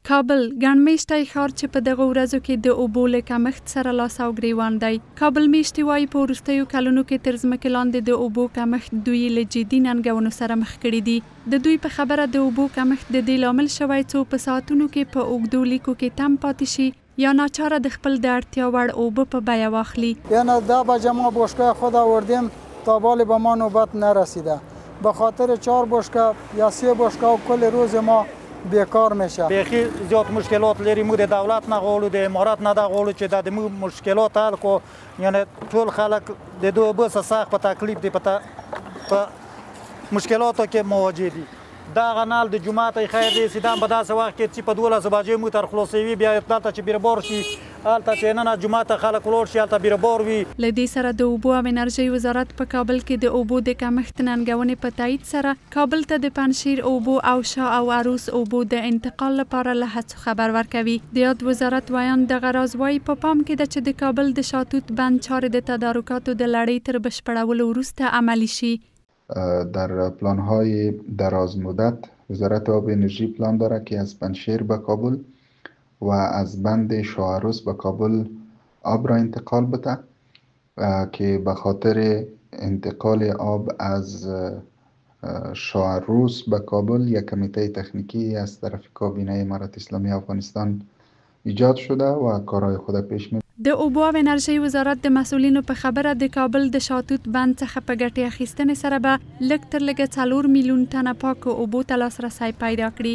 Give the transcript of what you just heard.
کابل ګڼمېشتی ښار چې په دغه ورځو کې د اوبو له کمښت سره لاس او ګریوان دی. کابل میشتي وایي په وروستیو کلونو کې تر ځمکې لاندې د اوبو کمښت دوی له جدي ننګونو سره مخ کړي دي. د دوی په خبره د اوبو کمښت د دې لامل شوی څو په ساعتونو کې په اوږدو لیکو کې تم پاتې شي یا ناچاره د خپل د اړتیا وړ اوبه په بیه واخلي. یعنی 10 بجه ما بشکه خود آوردیم تا بالی به ما نوبت نرسیده. به خاطر 4 بشکه یا 3 بشکه کل روز ما بیکار میشه. بیخی زیاد مشکلات لریم. مو د دولت نه غواړو، د امارات نه دا غواړو چې د مو مشکلات حل کو. یعنی ټول خلک د دوه بس سخت په تکلیف دي، په مشکلاتو کې مواجه دي. دا غنال د جمعه خیر دی سیدان په داسې وخت کې چې په 12 بجې مو تر خلاصوي بیا دلته چې بیربار شي هلته چې نن جمعه ته خلک ولاړ شي هلته بیربار وي. له دې سره د اوبو او انرژۍ وزارت په کابل کې د اوبو د کمښت ننګونې په تایید سره کابل ته د پنجشیر اوبو او شاه او عروس اوبو د انتقال لپاره له هڅو خبر ورکوي. د یاد وزارت وایان دغه راز وایي په پام کې ده چې د کابل د شاتوت بند چارې د تدارکاتو د لړۍ تر بشپړولو وروسته عملی شي. در پلان‌های دراز مدت وزارت آب و انرژی پلان دارد که از پنجشیر به کابل و از بند شاه عروس به کابل آب را انتقال بده که به خاطر انتقال آب از شاه عروس به کابل یک کمیته تکنیکی از طرف کابینه امارت اسلامی افغانستان ایجاد شده و کارهای خود پیش می. د اوبو او انرژۍ وزارت د مسؤلینو په خبره د کابل د شاتوت بند څخه په ګټې اخیستنې سره به لږ تر لږه 4 میلیون ټنه پاکو اوبو ته لاسرسی پیدا کړي.